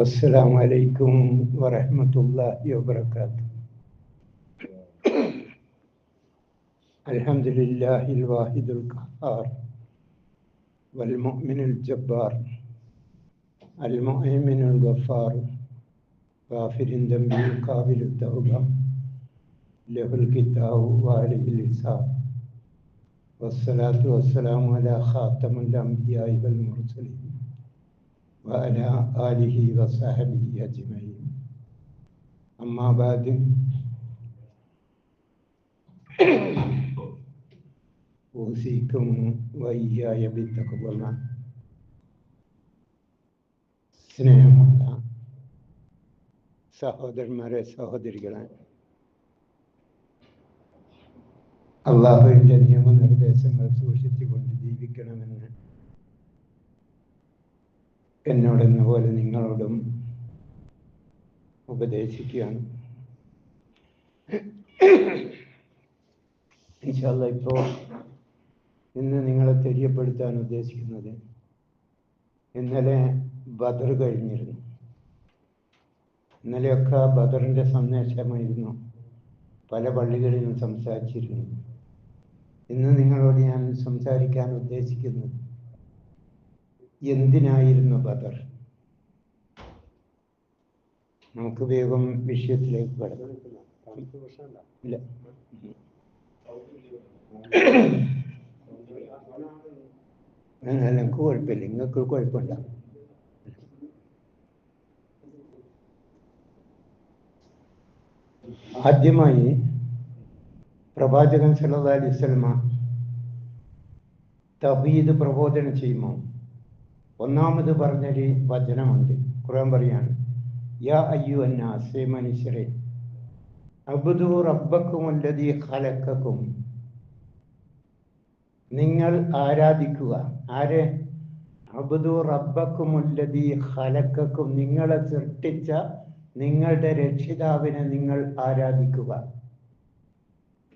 السلام عليكم ورحمة الله وبركاته. الحمد لله الواحد القهار والمؤمن الجبار المؤمن الغفار غافر الذنب قابل التوبة له الكتاب وعليه الحساب والصلاة والسلام على خاتم الأنبياء والمرسلين وعلى آله وصحبه أجمعين. أما بعد أوصيكم وإياي بتقوى الله. സ്നേഹമുള്ള സഹോദരന്മാരെ, സഹോദരികളെ, അള്ളാഹുവിൻ്റെ നിയമനിർദ്ദേശങ്ങൾ സൂക്ഷിച്ചുകൊണ്ട് ജീവിക്കണമെന്ന് എന്നോടെന്ന പോലെ നിങ്ങളോടും ഉപദേശിക്കുകയാണ്. ഇൻഷാ അല്ലാഹ് ഇപ്പോൾ ഇന്ന് നിങ്ങളെ തെര്യപ്പെടുത്താൻ ഉദ്ദേശിക്കുന്നത്, ഇന്നലെ ബദർ കഴിഞ്ഞിരുന്നു. ഇന്നലെയൊക്കെ ബദറിൻ്റെ സന്ദേശമായിരുന്നു പല പള്ളികളിലും സംസാരിച്ചിരുന്നു. ഇന്ന് നിങ്ങളോട് ഞാൻ സംസാരിക്കാൻ ഉദ്ദേശിക്കുന്നത് എന്തിനായിരുന്നു ബദർ. നമുക്ക് വേഗം വിഷയത്തിലേക്ക് കടക്കാം. ഇല്ല, എനിക്ക് കുഴപ്പമില്ല, നിങ്ങൾക്ക് കുഴപ്പമില്ല. ആദ്യമായി പ്രവാചകൻ സല്ലല്ലാഹു അലൈഹി വസല്ലമ തൗഹീദ് പ്രബോധനം ചെയ്യുമ്പോൾ ഒന്നാമത് പറഞ്ഞൊരു വചനമുണ്ട്. ഖുർആൻ പറയാണ്, യാ അയ്യുഹന്നാസ്, മനുഷ്യരെ, അബ്ദു റബ്ബക്കും അല്ലദീ ഖലഖക്കും, നിങ്ങൾ ആരാധിക്കുക. ആരെ? അബ്ദു റബ്ബക്കും അല്ലദീ ഖലഖക്കും, നിങ്ങളെ സൃഷ്ടിച്ച നിങ്ങളുടെ രക്ഷിതാവിനെ നിങ്ങൾ ആരാധിക്കുക.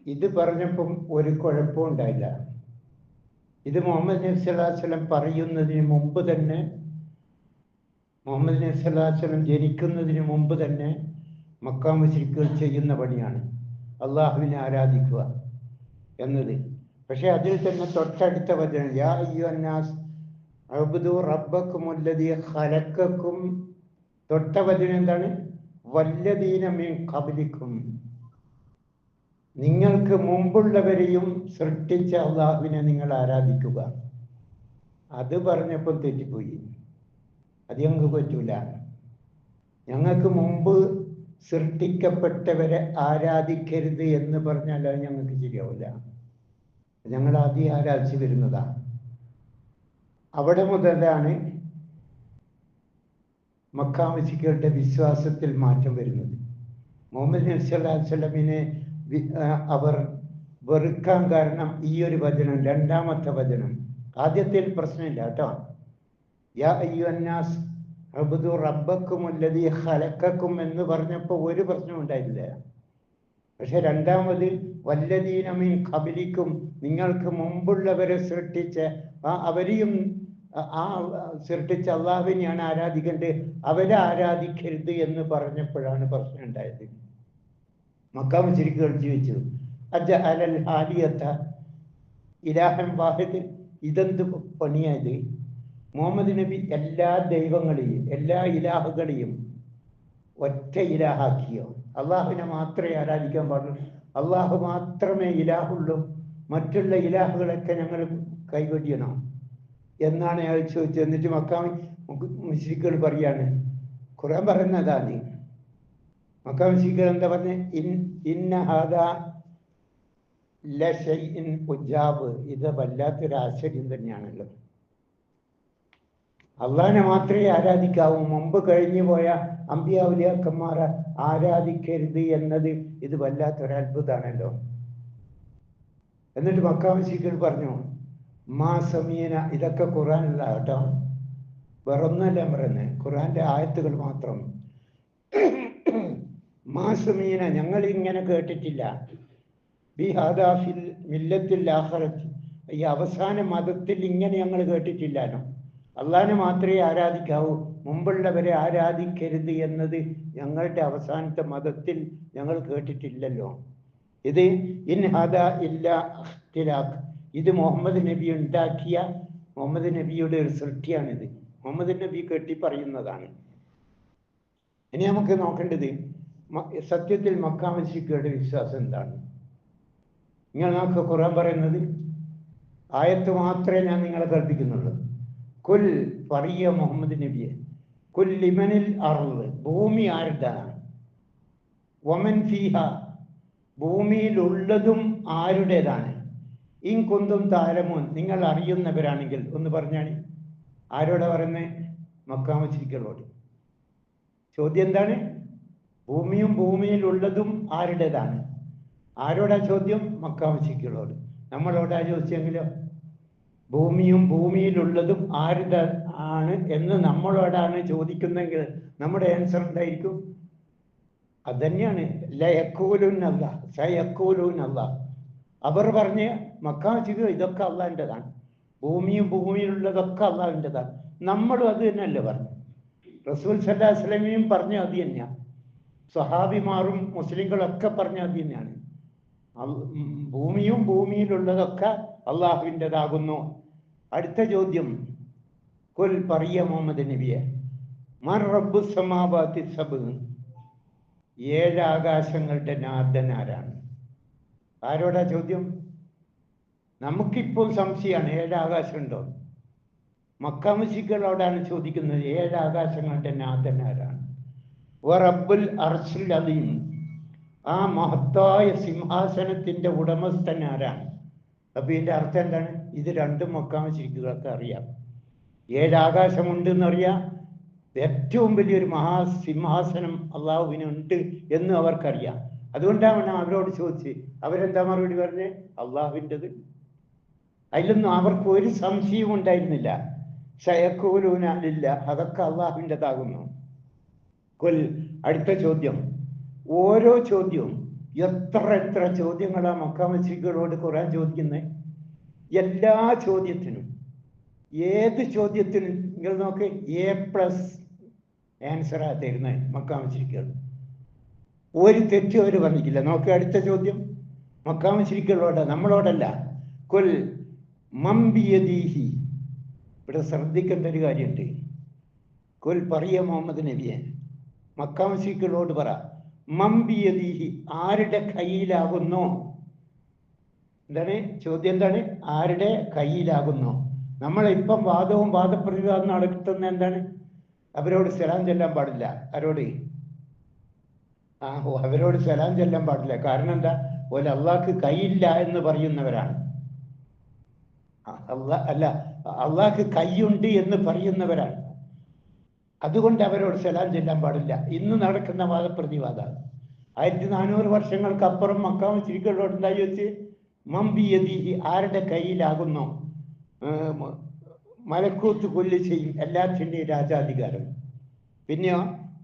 ഇത് പറഞ്ഞപ്പം ഒരു കുഴപ്പവും ഉണ്ടായില്ല. ഇത് മുഹമ്മദ് നബി സല്ലല്ലാഹു അലൈഹി വസല്ലം പറയുന്നതിന് മുമ്പ് തന്നെ, മുഹമ്മദ് നബി സല്ലല്ലാഹു അലൈഹി വസല്ലം ജനിക്കുന്നതിന് മുമ്പ് തന്നെ മക്കാ മുശ്രിക്കുകൾ ചെയ്യുന്ന പണിയാണ് അള്ളാഹുവിനെ ആരാധിക്കുക എന്നത്. പക്ഷെ അതിൽ തന്നെ തൊട്ടടുത്ത വചനം, യാ അയ്യുഹന്നാസ് അബ്ദു റബ്ബക്കും അല്ലദീ ഖലഖക്കും, തൊട്ട വചനം എന്താണ്? വല്ലദീന മിൻ ഖബ്ലിക്കും, നിങ്ങൾക്ക് മുമ്പുള്ളവരെയും സൃഷ്ടിച്ച അള്ളാഹുവിനെ നിങ്ങൾ ആരാധിക്കുക. അത് പറഞ്ഞപ്പോൾ തെറ്റിപ്പോയി. അത് ഞങ്ങൾക്ക് പറ്റൂല. ഞങ്ങൾക്ക് മുമ്പ് സൃഷ്ടിക്കപ്പെട്ടവരെ ആരാധിക്കരുത് എന്ന് പറഞ്ഞാൽ അത് ഞങ്ങൾക്ക് ശരിയാവില്ല. ഞങ്ങൾ ആദ്യം ആരാധിച്ചു വരുന്നതാണ്. അവിടെ മുതലാണ് മക്കാ മുശ്രിക്കുകളുടെ വിശ്വാസത്തിൽ മാറ്റം വരുന്നത്. മുഹമ്മദ് നബി സല്ലല്ലാഹു അലൈഹി വസല്ലമിനെ അവർ വെറുക്കാൻ കാരണം ഈ ഒരു വചനം, രണ്ടാമത്തെ വചനം. ആദ്യത്തിൽ പ്രശ്നമില്ല കേട്ടോ. യാ അയ്യുഹന്നാസ് അബ്ദു റബ്ബക്കും അല്ലദീ ഖലഖക്കും എന്ന് പറഞ്ഞപ്പോൾ ഒരു പ്രശ്നം ഉണ്ടായില്ല. പക്ഷെ രണ്ടാമത് വല്ലദീന മിൻ ഖബ്ലിക്കും, നിങ്ങൾക്ക് മുമ്പുള്ളവരെ സൃഷ്ടിച്ച അവരെയും സൃഷ്ടിച്ച അള്ളാഹുവിനെയാണ് ആരാധിക്കേണ്ടത്, അവരെ ആരാധിക്കരുത് എന്ന് പറഞ്ഞപ്പോഴാണ് പ്രശ്നം ഉണ്ടായത്. മക്കാ മുശ്രിക്കുകൾ ജീവിച്ചു അജഅലൽ ആലിയത ഇലാഹൻ വാഹിദ്, ഇതെന്ത് പണിയായത്? മുഹമ്മദ് നബി എല്ലാ ദൈവങ്ങളെയും എല്ലാ ഇലാഹുകളെയും ഒറ്റ ഇലാഹാക്കിയോ? അള്ളാഹുവിനെ മാത്രമേ ആരാധിക്കാൻ പാടുള്ളൂ, അള്ളാഹു മാത്രമേ ഇലാഹുള്ളൂ, മറ്റുള്ള ഇലാഹുകളൊക്കെ ഞങ്ങൾ കൈവടിയണോ എന്നാണ് അയാൾ ചോദിച്ചത്. എന്നിട്ട് മക്കാ മുശ്രിക്കുകൾ പറയാണ്, ഖുർആൻ പറയുന്നതാണ്. മക്കാ മുശ്രിക്കുകൾ എന്താ പറഞ്ഞ? ഇന്ന ഹാദാ ലശൈഇൻ ഉജാബ്, ഇത് വല്ലാത്തൊരു ആശ്ചര്യം തന്നെയാണല്ലോ. അള്ളാഹിനെ മാത്രമേ ആരാധിക്കാവൂ, മുമ്പ് കഴിഞ്ഞു പോയ അമ്പിയാ ഔലിയാക്കന്മാരെ ആരാധിക്കരുത് എന്നത് ഇത് വല്ലാത്തൊരു അത്ഭുതമാണല്ലോ. എന്നിട്ട് മക്കാ മുശ്രിക്കുകൾ പറഞ്ഞു, മാ സമീന, ഇതൊക്കെ ഖുർആനുള്ള കേട്ടോ, വേറൊന്നല്ല പറയുന്നത്, ഖുർആന്റെ ആയത്തുകൾ മാത്രം. മാ സമീന, ഞങ്ങൾ ഇങ്ങനെ കേട്ടിട്ടില്ല, ബി ഹാദാ ഫിൽ മില്ലത്തിൽ ആഖിറത്തി, ഈ അവസാന മതത്തിൽ ഇങ്ങനെ ഞങ്ങൾ കേട്ടിട്ടില്ലാനോ. അള്ളാഹിനെ മാത്രമേ ആരാധിക്കാവൂ, മുമ്പുള്ളവരെ ആരാധിക്കരുത് എന്നത് ഞങ്ങളുടെ അവസാനത്തെ മതത്തിൽ ഞങ്ങൾ കേട്ടിട്ടില്ലല്ലോ. ഇത് ഇൻ ഹദ ഇല്ല ഇഖ്തിലാഖ്, ഇത് മുഹമ്മദ് നബി ഉണ്ടാക്കിയ, മുഹമ്മദ് നബിയുടെ ഒരു സൃഷ്ടിയാണിത്. മുഹമ്മദ് നബി കെട്ടി പറയുന്നതാണ്. ഇനി നമുക്ക് നോക്കേണ്ടത് സത്യത്തിൽ മക്കാ മുശ്രിക്കുകളുടെ വിശ്വാസം എന്താണ്. നിങ്ങൾ നമുക്ക് ഖുർആൻ പറയുന്നത് ആയത്ത് മാത്രമേ ഞാൻ നിങ്ങളെ കൽപ്പിക്കുന്നുള്ളൂ. കുൽ പറയ മുഹമ്മദ് നബിയെ, കുൽ ലിമനിൽ അർള്, ഭൂമി ആരുടെയാണ്, വമൻ ഫീഹ, ഭൂമിയിലുള്ളതും ആരുടേതാണ്, ഇൻ കുന്തും താലമൂൻ, നിങ്ങൾ അറിയുന്നവരാണെങ്കിൽ ഒന്ന് പറഞ്ഞാണ്. ആരോടാ പറയുന്നത്? മക്കാ മുശ്രിക്കുകളോട്. ചോദ്യം എന്താണ്? ഭൂമിയും ഭൂമിയിലുള്ളതും ആരുടേതാണ്? ആരോടാ ചോദ്യം? മക്കാ മുശ്രിക്കുകളോട്. നമ്മളോടാ ചോദിച്ചെങ്കിലോ? ഭൂമിയും ഭൂമിയിലുള്ളതും ആരുടെ ആണ് എന്ന് നമ്മളോടാണ് ചോദിക്കുന്നെങ്കിൽ നമ്മുടെ ആൻസർ എന്തായിരിക്കും? അതന്നെയാണ് ലയക്കൂലുന്നല്ല സയക്കൂലുന്നല്ല. അവർ പറഞ്ഞ് മക്കാ മുശ്രിക്കുകൾ ഇതൊക്കെ അള്ളാഹിൻ്റെതാണ്, ഭൂമിയും ഭൂമിയിലുള്ളതൊക്കെ അള്ളാഹിൻ്റെതാണ്. നമ്മളും അത് തന്നെയല്ലേ പറഞ്ഞു. റസൂൽ സല്ലല്ലാഹു അലൈഹി വസല്ലമയും പറഞ്ഞു അത് തന്നെയാണ്. സ്വഹാബിമാരും മുസ്ലിങ്ങളൊക്കെ പറഞ്ഞ അത് തന്നെയാണ്. ഭൂമിയും ഭൂമിയിലുള്ളതൊക്കെ അള്ളാഹുവിൻ്റെതാകുന്നു. അടുത്ത ചോദ്യം, കുൽ പറയ മുഹമ്മദ് നബിയെ, മൻ റബ്ബു സമാവാതി സബ്, 7 ആകാശങ്ങളുടെ നാഥൻ ആരാണ്? ആരോടാ ചോദ്യം? നമുക്കിപ്പോൾ സംശയമാണ് 7 ആകാശം ഉണ്ടോ. മക്കാ മുശ്രിക്കുകളോടാണ് ചോദിക്കുന്നത് 7 ആകാശങ്ങളുടെ നാഥൻ ആരാണ്? റബ്ബുൽ അർശിൽ അലീം, ആ മഹത്തായ സിംഹാസനത്തിന്റെ ഉടമസ്ഥൻ ആരാണ്? അപ്പൊ ഇതിന്റെ അർത്ഥം എന്താണ്? ഇത് രണ്ടും മക്കാ മുശ്രിക്കുകൾക്ക് അറിയാം. 7 ആകാശമുണ്ട് എന്നറിയാം, ഏറ്റവും വലിയൊരു മഹാസിംഹാസനം അള്ളാഹുവിനുണ്ട് എന്ന് അവർക്കറിയാം. അതുകൊണ്ടാണ് അവരോട് ചോദിച്ച് അവരെന്താ മറുപടി പറഞ്ഞ്? അള്ളാഹുവിൻ്റെത്. അതിലൊന്നും അവർക്ക് ഒരു സംശയവും ഉണ്ടായിരുന്നില്ല. ശയക്കൂലൂനില്ല, അതൊക്കെ അള്ളാഹുവിൻ്റെതാകുന്നു. കൊൽ. അടുത്ത ചോദ്യം, ഓരോ ചോദ്യവും എത്ര ചോദ്യങ്ങളാ മക്കാ മുശ്രിക്കുകളോട് ഖുർആൻ ചോദിക്കുന്നത്. എല്ലാ ചോദ്യത്തിനും, ഏത് ചോദ്യത്തിനും നിങ്ങൾ നോക്ക്, A+ ആൻസറാ തരുന്നത് മക്കാ മുശ്രിക്കുകൾ. ഒരു തെറ്റും അവർ പറഞ്ഞിട്ടില്ല. നോക്ക് അടുത്ത ചോദ്യം മക്കാ മുശ്രിക്കുകളോട്, നമ്മളോടല്ല. കൊൽ മംബിയദീഹി, ഇവിടെ ശ്രദ്ധിക്കേണ്ട ഒരു കാര്യമുണ്ട്. കൊൽ പറയ മുഹമ്മദ് നബിയെ, മക്കാ മുശ്രിക്കുകളോട് പറ, മംബിയദീഹി, ആരുടെ കയ്യിലാകുന്നു? എന്താണ് ചോദ്യം? എന്താണ്? ആരുടെ കയ്യിലാകുന്നു? നമ്മളിപ്പം വാദവും വാദപ്രതിവാദം നടത്തുന്ന എന്താണ്? അവരോട് സലാം ചെല്ലാൻ പാടില്ല. ആരോട്? അവരോട് സലാം ചെല്ലാൻ പാടില്ല. കാരണം എന്താ? ഓല് അള്ളാഹ്ക്ക് കൈയില്ല എന്ന് പറയുന്നവരാണ്. അല്ല, അള്ളാഹ്ക്ക് കൈയുണ്ട് എന്ന് പറയുന്നവരാണ്. അതുകൊണ്ട് അവരോട് സലാം ചെല്ലാൻ പാടില്ല. ഇന്ന് നടക്കുന്ന വാദപ്രതിവാദമാണ്. 1400 വർഷങ്ങൾക്കപ്പുറം മക്കാ മുശ്രിക്കുകളോട് എന്താ ചോദിച്ച്? മംബിയദീഹി, ആരുടെ കയ്യിലാകുന്നു മലക്കൂത്ത് കൊല്ലു ചെയ്യും, എല്ലാത്തിൻ്റെയും രാജാധികാരം. പിന്നെയോ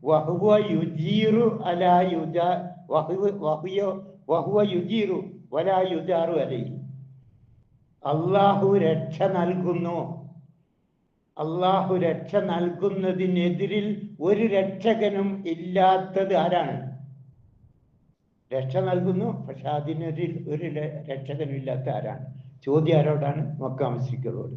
വഹുവ യുജീറു അലാ യുജാ, വഹുവ യുജീറു വലാ യുജാറു അലൈഹി, അള്ളാഹു രക്ഷ നൽകുന്നു. അള്ളാഹു രക്ഷ നൽകുന്നതിനെതിരിൽ ഒരു രക്ഷകനും ഇല്ലാത്തത് ആരാണ്? രക്ഷ നൽകുന്നു, പക്ഷെ അതിനെതിരിൽ ഒരു രക്ഷകനും ഇല്ലാത്ത ആരാണ്? ചോദ്യം ആരോടാണ്? മക്കാ മുശ്രിക്കുകളോട്.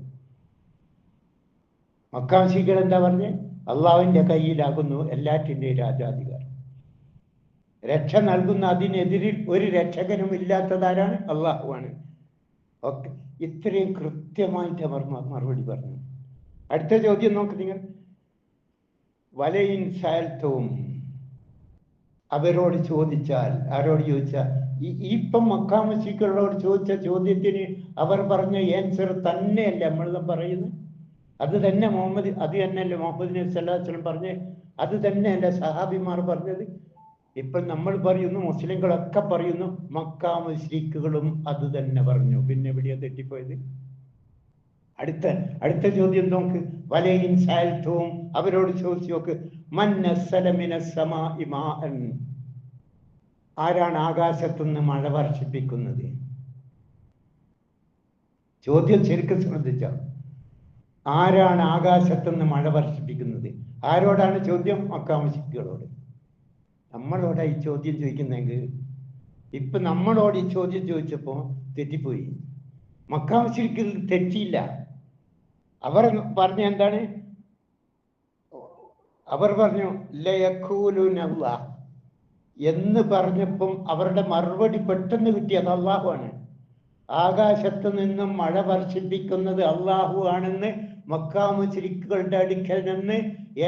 മക്കാ മുശ്രിക്കുകൾ എന്താ പറഞ്ഞ്? അള്ളാഹുവിൻ്റെ കയ്യിലാകുന്നു എല്ലാറ്റിൻ്റെയും രാജാധികാരം. രക്ഷ നൽകുന്ന അതിനെതിരിൽ ഒരു രക്ഷകനും ഇല്ലാത്തതാരാണ്? അള്ളാഹുവാണ്. ഓക്കെ, ഇത്രയും കൃത്യമായിട്ട് അവർ മറുപടി പറഞ്ഞു. അടുത്ത ചോദ്യം നോക്ക് നിങ്ങൾ. വലയിൻ സാൽത്തവും, അവരോട് ചോദിച്ചാൽ, ആരോട് ചോദിച്ചാൽ? ഇപ്പം മക്കാ മുശ്രിക്കുകളോട് ചോദിച്ച ചോദ്യത്തിന് അവർ പറഞ്ഞ ആൻസർ തന്നെയല്ല നമ്മൾ പറയുന്നത്. അത് തന്നെ അത് തന്നെയല്ലേ മുഹമ്മദ് നബി സല്ലല്ലാഹു അലൈഹി വസല്ലം പറഞ്ഞ്, അത് തന്നെയല്ല സഹാബിമാർ പറഞ്ഞത്. ഇപ്പം നമ്മൾ പറയുന്നു, മുസ്ലിങ്ങളൊക്കെ പറയുന്നു, മക്കാ മുശ്രിക്കുകളും അത് തന്നെ പറഞ്ഞു. പിന്നെ എവിടെയാ തെറ്റിപ്പോയത്? അടുത്ത ചോദ്യം നോക്ക്. വലയിൻ സാൽത്തവും, അവരോട് ചോദിച്ചു നോക്ക്, മൻ നസ്സല മിനസ് സമാഇ മാഅൻ, ആരാണ് ആകാശത്തുനിന്ന് മഴ വർഷിപ്പിക്കുന്നത്? ചോദ്യം ശരിക്കും ശ്രദ്ധിച്ചോ. ആരാണ് ആകാശത്തുനിന്ന് മഴ വർഷിപ്പിക്കുന്നത്? ആരോടാണ് ചോദ്യം? മക്കാ മുശ്രിക്കുകളോട്. നമ്മളോടാ ഈ ചോദ്യം ചോദിക്കുന്നെങ്കിൽ ഇപ്പൊ നമ്മളോട് ഈ ചോദ്യം ചോദിച്ചപ്പോ തെറ്റിപ്പോയി. മക്കാ മുശ്രിക്കുകൾ തെറ്റിയില്ല. അവർ പറഞ്ഞ എന്താണ്? അവർ പറഞ്ഞു ലയഖൂലുനല്ലാ എന്ന് പറഞ്ഞപ്പം അവരുടെ മറുപടി പെട്ടെന്ന് കിട്ടിയത് അള്ളാഹുവാണ്. ആകാശത്ത് നിന്നും മഴ വർഷിപ്പിക്കുന്നത് അള്ളാഹു ആണെന്ന് മക്കാ മുശ്രിക്കുകളുടെ അടുക്കൽ നിന്ന്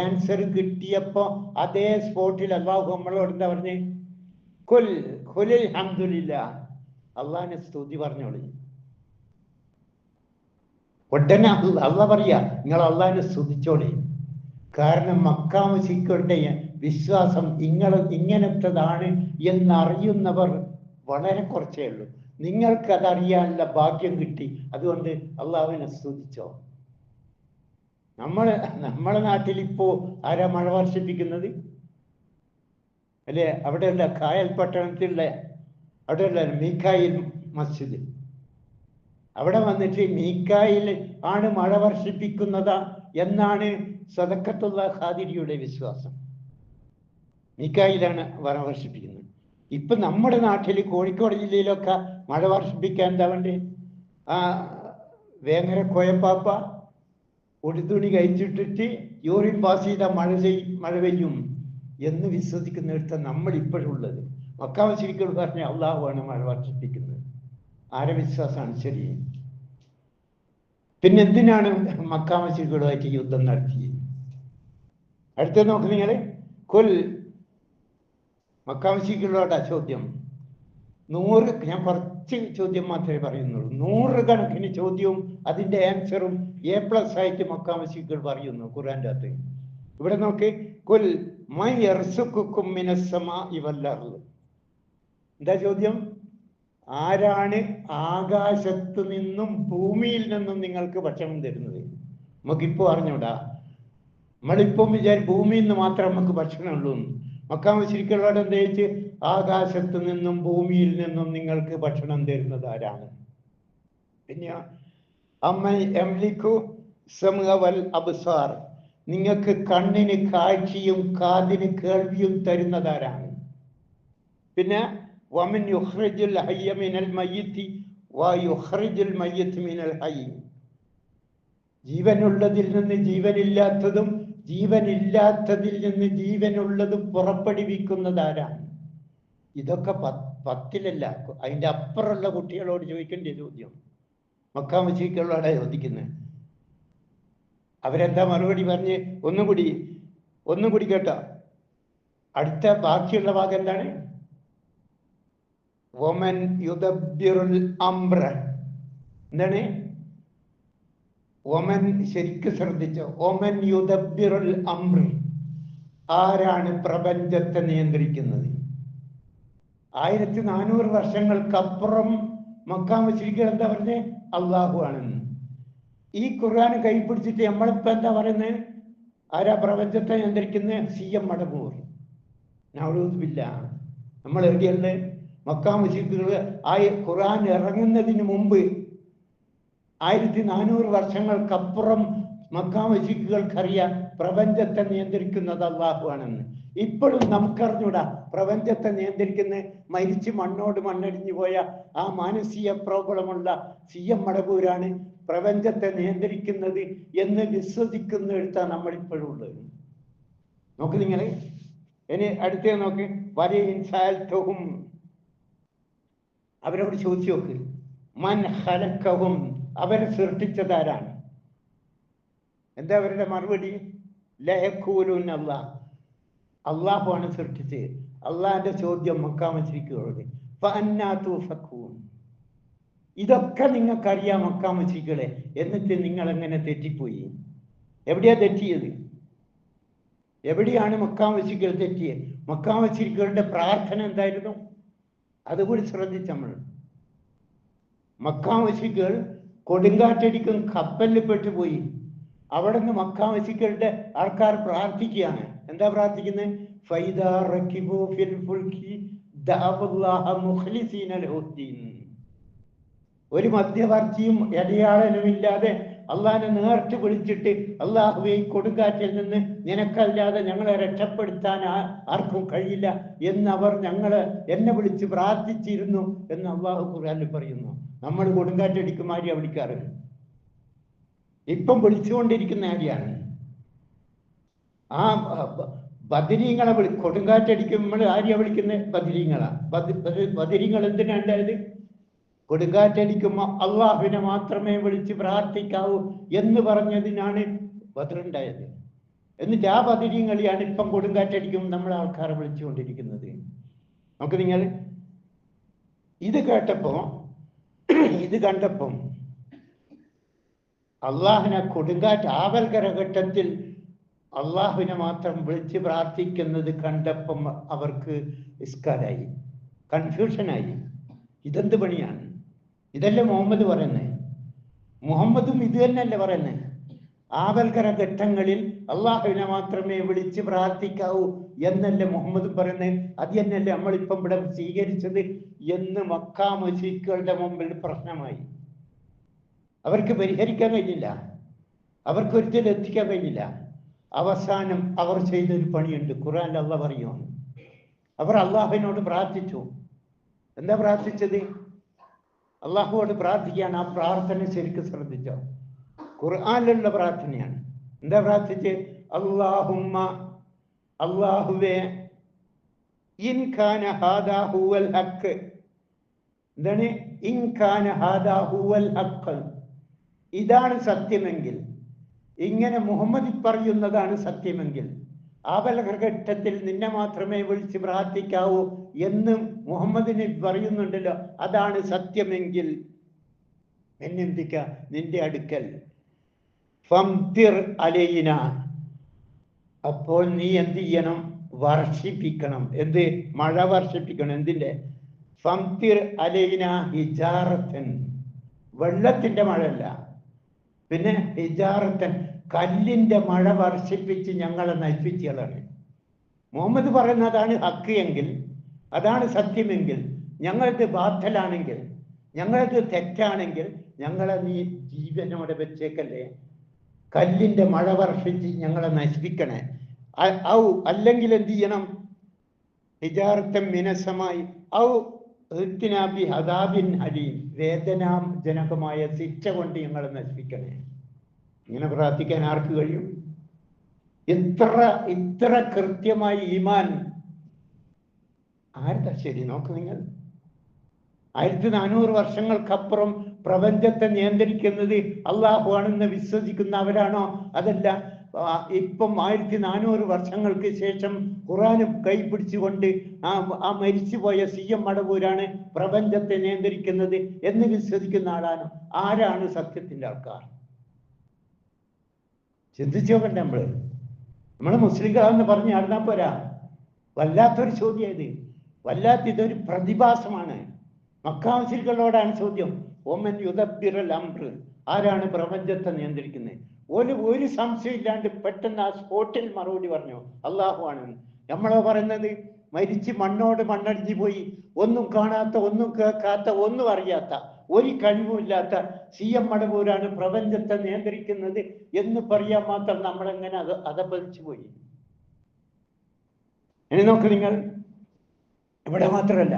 ആൻസർ കിട്ടിയപ്പോ അതേ സ്പോട്ടിൽ അള്ളാഹു നമ്മളോട് എന്താ പറഞ്ഞേ? ഖുൽ ഖുലിൽ ഹംദുലില്ലാ, അള്ളാഹിനെ സ്തുതി പറഞ്ഞോളി. ഉടനെ അള്ളാഹ് പറയാ നിങ്ങൾ അള്ളാഹിനെ സ്തുതിച്ചോളി. കാരണം മക്കാ മുശ്രിക്കുകളുടെ വിശ്വാസം ഇങ്ങനത്തതാണ് എന്നറിയുന്നവർ വളരെ കുറച്ചേ ഉള്ളൂ. നിങ്ങൾക്കതറിയാനുള്ള ഭാഗ്യം കിട്ടി, അതുകൊണ്ട് അള്ളാഹുവിനെ സ്തുതിച്ചോ. നമ്മളെ നാട്ടിൽ ഇപ്പോ ആരാ മഴ വർഷിപ്പിക്കുന്നത്? അല്ലേ? അവിടെയുള്ള കായൽ പട്ടണത്തിലുള്ള അവിടെയുള്ള മീക്കായിൽ മസ്ജിദ്, അവിടെ വന്നിട്ട് മീക്കായിൽ ആണ് മഴ വർഷിപ്പിക്കുന്നതാ എന്നാണ് സദഖത്തുള്ള ഖാദിരിയുടെ വിശ്വാസം. മീക്കായിലാണ് മഴ വർഷിപ്പിക്കുന്നത്. ഇപ്പൊ നമ്മുടെ നാട്ടിൽ കോഴിക്കോട് ജില്ലയിലൊക്കെ മഴ വർഷിപ്പിക്കാൻ എന്താ വേണ്ടി? വേങ്ങര കോയപ്പാപ്പ ഒടുതുണി കഴിച്ചിട്ടിട്ട് യൂറിൻ പാസ് ചെയ്ത മഴ പെയ്യും എന്ന് വിശ്വസിക്കുന്നിടത്ത് നമ്മൾ ഇപ്പോഴുള്ളത്. മക്കാ മുശ്രിക്കുകൾ പറഞ്ഞ അള്ളാഹുവാണ് മഴ വർഷിപ്പിക്കുന്നത്. ആരെ വിശ്വാസമാണ് ശരി? പിന്നെ എന്തിനാണ് മക്കാ മുശ്രിക്കുകളുമായിട്ട് യുദ്ധം നടത്തിയത്? അടുത്ത നോക്ക് നിങ്ങള്. കൊൽ മക്കാ മുശ്രിക്കുകളോടാ ചോദ്യം. ഞാൻ കുറച്ച് ചോദ്യം മാത്രമേ പറയുന്നുള്ളൂ. 100 കണക്കിന് ചോദ്യവും അതിന്റെ ആൻസറും A+ ആയിട്ട് മക്കാ മുശ്രിക്കുകൾ പറയുന്നു ഖുർആന്റെ അകത്ത്. ഇവിടെ നോക്ക്. കുൽ മൻ യർസുഖുക്കും മിനസ് സമാഇ വൽ അർള്. എന്താ ചോദ്യം? ആരാണ് ആകാശത്ത് നിന്നും ഭൂമിയിൽ നിന്നും നിങ്ങൾക്ക് ഭക്ഷണം തരുന്നത്? നമുക്കിപ്പോ അറിഞ്ഞൂടാ. നമ്മളിപ്പം ഭൂമിയിൽ നിന്ന് മാത്രം നമുക്ക് ഭക്ഷണം ഉള്ളൂ. മക്കാ മുശ്രിക്കുകളോട് എന്താ ചോദിച്ച്? ആകാശത്ത് നിന്നും ഭൂമിയിൽ നിന്നും നിങ്ങൾക്ക് ഭക്ഷണം തരുന്നത് ആരാണ്? പിന്നെ അബ്സാർ, നിങ്ങൾക്ക് കണ്ണിന് കാഴ്ചയും കാതിന് കേൾവിയും തരുന്നതാരാണ്? പിന്നെ വമൻ യുഖ്രിജുൽ ഹയ്യ മിനൽ മയ്യിത്തി വയുഖ്രിജുൽ മയ്യിത്ത് മിനൽ ഹയ്യ, ജീവനുള്ളതിൽ നിന്ന് ജീവനില്ലാത്തതും ജീവനില്ലാത്തതിൽ നിന്ന് ജീവനുള്ളതും പുറപ്പെടുവിക്കുന്നതാരാണ്? ഇതൊക്കെ 10ലല്ല, അതിന്റെ അപ്പുറമുള്ള കുട്ടികളോട് ചോദിക്കേണ്ട ചോദ്യം മക്കാ മുശ്രിക്കുകളോടാ ചോദിക്കുന്നത്. അവരെന്താ മറുപടി പറഞ്ഞ്? ഒന്നുകൂടി കേട്ടോ. അടുത്ത ബാക്കിയുള്ള ഭാഗം എന്താണ്? വമൻ യുദബ്ബിറുൽ അംറ. എന്താണ്? ഒമൻ, ശരിക്കും ശ്രദ്ധിച്ചോ. ഒമൻ യുദബ്ബിറുൽ അംർ, ആരാണ് പ്രപഞ്ചത്തെ നിയന്ത്രിക്കുന്നത്? 1400 വർഷങ്ങൾക്കപ്പുറം മക്കാ മുശ്രിക്കുകൾ എന്താ പറഞ്ഞേ? അള്ളാഹു ആണെന്ന്. ഈ ഖുർആൻ കൈപിടിച്ചിട്ട് നമ്മളിപ്പോ എന്താ പറയുന്നത്? ആരാ പ്രപഞ്ചത്തെ നിയന്ത്രിക്കുന്നത്? CM മടവൂർ. നൗദുബില്ല. നമ്മൾ എവിടെയുണ്ട്? മക്കാ മുശ്രിക്കുകൾ ഖുർആൻ ഇറങ്ങുന്നതിന് മുമ്പ് 1400 വർഷങ്ങൾക്കപ്പുറം മക്കാ മുശ്രിക്കുകൾക്കറിയാം പ്രപഞ്ചത്തെ നിയന്ത്രിക്കുന്നത് അള്ളാഹു ആണെന്ന്. ഇപ്പോഴും നമുക്കറിഞ്ഞൂടാ പ്രപഞ്ചത്തെ നിയന്ത്രിക്കുന്ന മരിച്ച് മണ്ണോട് മണ്ണടിഞ്ഞു പോയ ആ മാനസിക പ്രോബ്ലമുള്ള CM മടവൂരാണ് പ്രപഞ്ചത്തെ നിയന്ത്രിക്കുന്നത് എന്ന് വിശ്വസിക്കുന്നിടത്താണ് നമ്മളിപ്പോഴും ഉള്ളത്. നോക്ക് നിങ്ങള്. ഇനി അടുത്തേ നോക്ക്. വരയും അവരോട് ചോദിച്ചു നോക്ക്. മൻ ഖലഖഹും, അവരെ സൃഷ്ടിച്ചതാരാണ്? എന്താ അവരുടെ മറുപടി? ലയഖൂലുന അല്ലാഹ്, അള്ളാഹുവാണ് സൃഷ്ടിച്ചത്. അള്ളാഹിന്റെ ചോദ്യം മക്കാ മുശ്രിക്കുകളോട്, ഫഅന്നാ തുഫകൂൻ, ഇതൊക്കെ നിങ്ങൾക്കറിയാം മക്കാ മുശ്രിക്കുകളെ, എന്നിട്ട് നിങ്ങൾ എങ്ങനെ തെറ്റിപ്പോയി? എവിടെയാ തെറ്റിയത്? എവിടെയാണ് മക്കാ മുശ്രിക്കുകൾ തെറ്റിയത്? മക്കാ മുശ്രിക്കുകളുടെ പ്രാർത്ഥന എന്തായിരുന്നു? അതുകൂടി ശ്രദ്ധിച്ച നമ്മൾ. മക്കാ മുശ്രിക്കുകൾ കൊടുങ്കാറ്റടിക്കും കപ്പലിൽ പെട്ടുപോയി. അവിടെ നിന്ന് മക്കാ മുശ്രിക്കുകളുടെ ആൾക്കാർ പ്രാർത്ഥിക്കുകയാണ്. എന്താ പ്രാർത്ഥിക്കുന്നത്? ഫൈദാ റകിബു ഫിൽ ഫുൽകി ദഅവുല്ലാഹ മുഖ്ലിസീന ലഹുദ്ദീൻ. ഒരു മധ്യവർത്തിയും ഇടയാളനുമില്ലാതെ അള്ളാഹിനെ നേർട്ട് വിളിച്ചിട്ട് അള്ളാഹുവെ കൊടുങ്കാറ്റിൽ നിന്ന് നിനക്കല്ലാതെ ഞങ്ങളെ രക്ഷപ്പെടുത്താൻ ആർക്കും കഴിയില്ല എന്നവർ എന്നെ വിളിച്ച് പ്രാർത്ഥിച്ചിരുന്നു എന്ന് അള്ളാഹു ഖുർആനിൽ പറയുന്നു. നമ്മൾ കൊടുങ്കാറ്റടിക്കുമാരിയാ വിളിക്കാറ്. ഇപ്പം വിളിച്ചുകൊണ്ടിരിക്കുന്ന ആരെയാണ്? ആ ബദരീങ്ങളെ കൊടുങ്കാറ്റടിക്കുമ്പോൾ ആരെയാ വിളിക്കുന്നത്? ബദരീങ്ങളാ. ബദരീങ്ങൾ എന്തിനാ ഉണ്ടായത്? കൊടുങ്കാറ്റടിക്കുമ്പോൾ അള്ളാഹുവിനെ മാത്രമേ വിളിച്ച് പ്രാർത്ഥിക്കാവൂ എന്ന് പറഞ്ഞതിനാണ് ബദറുണ്ടായത്. എന്നിട്ട് ആ ബദരീങ്ങളെയാണ് ഇപ്പം കൊടുങ്കാറ്റടിക്കുമ്പോൾ നമ്മളെ ആൾക്കാരെ വിളിച്ചുകൊണ്ടിരിക്കുന്നത്. നമുക്ക് നിങ്ങൾ ഇത് കണ്ടപ്പം അള്ളാഹിനെ കൊടുങ്കാറ്റ് ആവൽക്കര ഘട്ടത്തിൽ അള്ളാഹുവിനെ മാത്രം വിളിച്ച് പ്രാർത്ഥിക്കുന്നത് കണ്ടപ്പം അവർക്ക് ഇസ്കാലായി, കൺഫ്യൂഷനായി. ഇതെന്ത് പണിയാണ്? ഇതല്ലേ മുഹമ്മദ് പറയുന്നത്? മുഹമ്മദും ഇത് തന്നെയല്ലേ പറയുന്നത്? ആവൽക്കര ഘട്ടങ്ങളിൽ അള്ളാഹുവിനെ മാത്രമേ വിളിച്ച് പ്രാർത്ഥിക്കാവൂ എന്നല്ലേ മുഹമ്മദ് പറയുന്നത്? അത് തന്നെയല്ലേ നമ്മളിപ്പം ഇവിടെ സ്വീകരിച്ചത് എന്ന് മക്കാ മുശ്രിക്കുകളുടെ മുമ്പിൽ പ്രശ്നമായി. അവർക്ക് പരിഹരിക്കാൻ കഴിഞ്ഞില്ല, അവർക്ക് ഒരിക്കലും എത്തിക്കാൻ കഴിഞ്ഞില്ല. അവസാനം അവർ ചെയ്തൊരു പണിയുണ്ട്. ഖുർആനിൽ അള്ളാഹ് പറയുന്നു, അവർ അള്ളാഹുവിനോട് പ്രാർത്ഥിച്ചു. എന്താ പ്രാർത്ഥിച്ചത്? അള്ളാഹുവോട് പ്രാർത്ഥിക്കാൻ. ആ പ്രാർത്ഥന ശരിക്കും ശ്രദ്ധിച്ചോ? ഖുർആനിലുള്ള പ്രാർത്ഥനയാണ്. എന്താ പ്രാർത്ഥിച്ച്? അല്ലാഹുമ്മ, അല്ലാഹുവേ, ഇൻ കാന ഹാദാ ഹുവൽ ഹഖ്. എന്താണ്? ഇൻ കാന ഹാദാ ഹുവൽ ഹഖ്. ഇതാണ് സത്യമെങ്കിൽ, ഇങ്ങനെ മുഹമ്മദ് പറയുന്നതാണ് സത്യമെങ്കിൽ, ആപലഘട്ടത്തിൽ നിന്നെ മാത്രമേ വിളിച്ച് പ്രാർത്ഥിക്കാവൂ എന്നും മുഹമ്മദിന് പറയുന്നുണ്ടല്ലോ, അതാണ് സത്യമെങ്കിൽ എന്നെന്തിക്ക നിന്റെ അടുക്കൽ ഫംതിർ അലൈന, അപ്പോൾ നീ എന്ത് ചെയ്യണം? വർഷിപ്പിക്കണം. എന്ത്? മഴ വർഷിപ്പിക്കണം. എന്തിന്റെ? ഫംതിർ അലൈന ഹിജാറത്തൻ, വെള്ളത്തിന്റെ മഴയല്ല, പിന്നെ ഹിജാറത്തൻ, കല്ലിന്റെ മഴ വർഷിപ്പിച്ച് ഞങ്ങളെ നശിപ്പിച്ചുകളാണ്. മുഹമ്മദ് പറയുന്നതാണ് ഹക്ക് എങ്കിൽ, അതാണ് സത്യമെങ്കിൽ, ഞങ്ങൾക്ക് ബാത്തലാണെങ്കിൽ, ഞങ്ങൾക്ക് തെറ്റാണെങ്കിൽ ഞങ്ങളെ നീ ജീവനോടെ വെച്ചേക്കല്ലേ, കല്ലിന്റെ മഴ വർഷിച്ച് ഞങ്ങളെ നശിപ്പിക്കണേ. അല്ലെങ്കിൽ എന്ത് ചെയ്യണം? ഹിജാറത്തൻ മിനസമായി ഔ ഇത്തിനാബി ഹദാബിൻ അലീം, വേദനാജനകമായ ശിക്ഷ കൊണ്ട് ഞങ്ങളെ നശിപ്പിക്കണേ. ഇങ്ങനെ പ്രാർത്ഥിക്കാൻ ആർക്ക് കഴിയും? ഇത്ര കൃത്യമായി ഈമാൻ ആരുടെ? ശരി, നോക്ക് നിങ്ങൾ. 1400 വർഷങ്ങൾക്കപ്പുറം പ്രപഞ്ചത്തെ നിയന്ത്രിക്കുന്നത് അള്ളാഹു ആണെന്ന് വിശ്വസിക്കുന്നവരാണോ? അതല്ല ഇപ്പം 1400 വർഷങ്ങൾക്ക് ശേഷം ഖുർആനും കൈ പിടിച്ചുകൊണ്ട് ആ മരിച്ചുപോയ CM മടവൂരാണ് പ്രപഞ്ചത്തെ നിയന്ത്രിക്കുന്നത് എന്ന് വിശ്വസിക്കുന്ന ആളാണോ? ആരാണ് സത്യത്തിന്റെ ആൾക്കാർ? ചിന്തിച്ചു നോക്കണ്ടേ? നമ്മള് മുസ്ലിങ്ങളാന്ന് പറഞ്ഞ് നടന്നാ പോരാ. വല്ലാത്തൊരു ചോദ്യം ഇത്, ഇതൊരു പ്രതിഭാസമാണ്. മക്കാ മുശ്രിക്കുകളോടാണ് ചോദ്യം. ഒമൻ യുദബ്ബിറുൽ അംർ, ആരാണ് പ്രപഞ്ചത്തെ നിയന്ത്രിക്കുന്നത്? ഒരു സംശയം ഇല്ലാണ്ട് പെട്ടെന്ന് ആ സ്പോട്ടിൽ മറുപടി പറഞ്ഞു, അള്ളാഹു ആണെന്ന്. നമ്മളോ പറയുന്നത് മരിച്ച് മണ്ണോട് മണ്ണടിഞ്ഞു പോയി, ഒന്നും കാണാത്ത, ഒന്നും കേൾക്കാത്ത, ഒന്നും അറിയാത്ത, ഒരു കഴിവുമില്ലാത്ത CM മടവൂരാണ് പ്രപഞ്ചത്തെ നിയന്ത്രിക്കുന്നത് എന്ന് പറയാൻ മാത്രം നമ്മളെങ്ങനെ അതപതിച്ചു പോയി? ഇനി നോക്ക് നിങ്ങൾ, ഇവിടെ മാത്രമല്ല,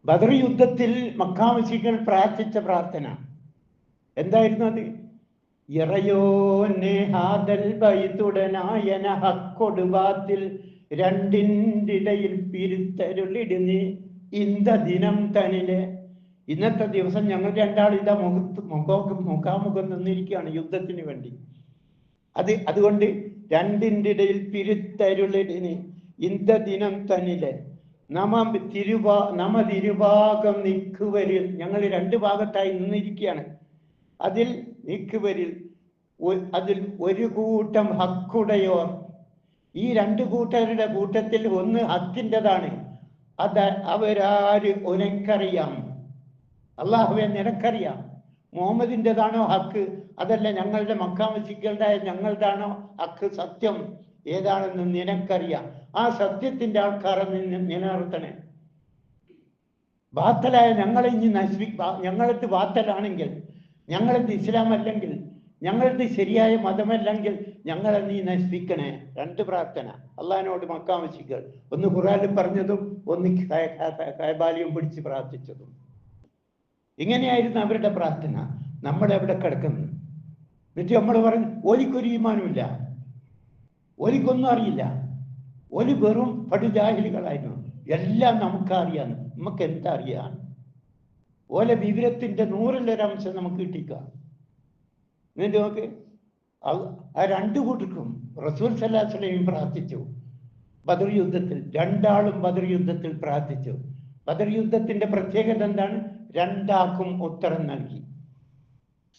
ബദർ യുദ്ധത്തിൽ മക്കാ മുശ്രിക്കുകൾ പ്രാർത്ഥിച്ച പ്രാർത്ഥന എന്തായിരുന്നു? അത് ഇറയോനെ ഹാദൽ ബൈതുടനായന ഹക്കൊടുവാത്തിൽ രണ്ടിൻ്റിടയിൽ പിരുത്തരുളിടുന്നി ഇന്ത ദിനം തനിലെ. ഇന്നത്തെ ദിവസം ഞങ്ങൾ രണ്ടാളും ഇതാ മുഖാമുഖം നിന്നിരിക്കുകയാണ് യുദ്ധത്തിന് വേണ്ടി. അതുകൊണ്ട് രണ്ടിൻ്റെ ഇടയിൽ പിരുത്തരുളിടിന് ഇന്ത ദിനം തന്നിലെ നമ തിരുഭാഗം നിക്കുവരിൽ, ഞങ്ങൾ 2 ഭാഗത്തായി നിന്നിരിക്കുകയാണ്. അതിൽ നിക്കുവരിൽ അതിൽ ഒരു കൂട്ടം ഹക്കുടയോർ, ഈ 2 കൂട്ടരുടെ കൂട്ടത്തിൽ ഒന്ന് ഹക്കിൻ്റെതാണ്. അത് അവരാര് ഉനക്കറിയാം, അള്ളാഹുവെ നിനക്കറിയാം. മുഹമ്മദിൻ്റെതാണോ ഹക്ക്? അതല്ല ഞങ്ങളുടെ മക്കാ മുശ്രിക്കുകളുടെ ഞങ്ങളുടെയാണോ ഹക്ക്? സത്യം ഏതാണെന്ന് നിനക്കറിയാം. ആ സത്യത്തിന്റെ ആൾക്കാരെ നിലനിർത്തണേ. ബാത്തലായ ഞങ്ങളെ ഇനി ഞങ്ങളത് ബാത്തലാണെങ്കിൽ, ഞങ്ങളത് ഇസ്ലാം അല്ലെങ്കിൽ, ഞങ്ങളത് ശരിയായ മതമല്ലെങ്കിൽ ഞങ്ങളെ നീ നശിപ്പിക്കണേ. 2 പ്രാർത്ഥന അള്ളാഹിനോട് മക്കാമശികൾ. ഒന്ന് ഖുർആനിൽ പറഞ്ഞതും ഒന്ന് കഅബാലയം പിടിച്ച് പ്രാർത്ഥിച്ചതും. ഇങ്ങനെയായിരുന്നു അവരുടെ പ്രാർത്ഥന. നമ്മളെവിടെ കിടക്കുന്നു? എന്നിട്ട് നമ്മൾ പറഞ്ഞു ഓലിക്കൊരു ഈമാനുമില്ല, ഓലിക്കൊന്നും അറിയില്ല, ഓല് വെറും പടുജാഹിലുകളായിരുന്നു. എല്ലാം നമുക്കറിയാം. നമുക്ക് എന്താ അറിയാം? ഓലെ വിവരത്തിന്റെ 100-1 നമുക്ക് കിട്ടിക്കാം. എന്നിട്ട് നോക്ക്, ആ 2 കൂട്ടർക്കും റസൂൽ സല്ലല്ലാഹു അലൈഹി വസല്ലം പ്രാർത്ഥിച്ചു. ബദർ യുദ്ധത്തിൽ 2 ആളും ബദർ യുദ്ധത്തിൽ പ്രാർത്ഥിച്ചു. ബദർ യുദ്ധത്തിന്റെ പ്രത്യേകത എന്താണ്? 2 ആൾക്കും ഉത്തരം നൽകി.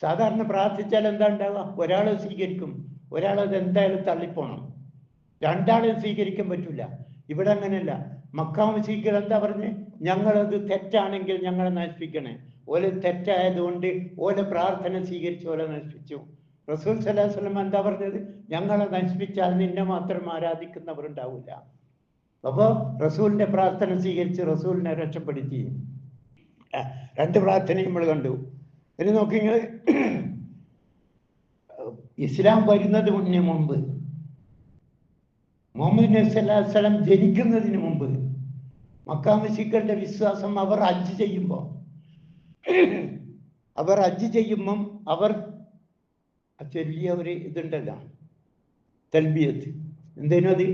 സാധാരണ പ്രാർത്ഥിച്ചാൽ എന്താ ഉണ്ടാവുക? ഒരാളെ സ്വീകരിക്കും, ഒരാളത് എന്തായാലും തള്ളിപ്പോണം. 2 ആളെ സ്വീകരിക്കാൻ പറ്റൂല. ഇവിടെ അങ്ങനെയല്ല. മക്കാമശികൾ എന്താ പറഞ്ഞ്? ഞങ്ങളത് തെറ്റാണെങ്കിൽ ഞങ്ങളെ നശിപ്പിക്കണേ. ഓല് തെറ്റായതുകൊണ്ട് ഓലെ പ്രാർത്ഥന സ്വീകരിച്ച് ഓലെ നശിപ്പിച്ചു. റസൂൽ സല്ലല്ലാഹു അലൈഹി വസല്ലം എന്താ പറഞ്ഞത്? ഞങ്ങളെ നശിപ്പിച്ചാൽ നിന്നെ മാത്രം ആരാധിക്കുന്നവരുണ്ടാവില്ല. അപ്പോ റസൂലിന്റെ പ്രാർത്ഥന സ്വീകരിച്ച് റസൂലിനെ രക്ഷപ്പെടുത്തി. 2 പ്രാർത്ഥനയും നമ്മൾ കണ്ടു. ഇനി നോക്കിങ്ങൾ, ഇസ്ലാം വരുന്നതിന് മുമ്പ്, മുഹമ്മദ് നബി സല്ലല്ലാഹു അലൈഹി വസല്ലം ജനിക്കുന്നതിന് മുമ്പ് മക്കാമശികളുടെ വിശ്വാസം, അവർ ഹജ്ജ് ചെയ്യുമ്പോൾ അവർ ചെറിയ ഒരു ഇതുണ്ടല്ലോ, തൽബിയത്ത്. എന്തേനും അത്?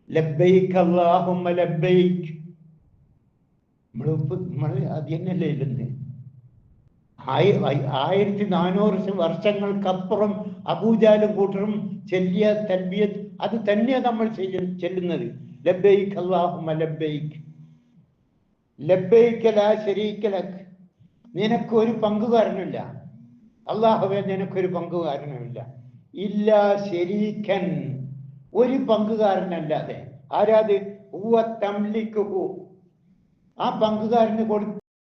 ലബ്ബൈക് അല്ലാഹുമ്മ ലബ്ബൈക്. നമ്മൾ അത് തന്നെയല്ലേ ഇല്ലെന്ന്. 1400 വർഷങ്ങൾക്കപ്പുറം അബൂജാലും കൂട്ടരും ചെല്ലിയ തൽബിയത്ത്, അത് തന്നെ നമ്മൾ ചെല്ലുന്നത്. ലബ്ബൈക് അല്ലാഹുമ്മ ലബ്ബൈക്, ലബ്ബൈക ലാ ശരീക ലക്. നിനക്കൊരു പങ്കുകാരനില്ല അല്ലാഹുവേ, നിനക്കൊരു പങ്കുകാരനുമില്ല. ഇല്ലാ ശരീകൻ, ഒരു പങ്കുകാരനല്ലാതെ. ആരാത്? ഹുവ തംലികുഹു, ആ പങ്കുകാരന്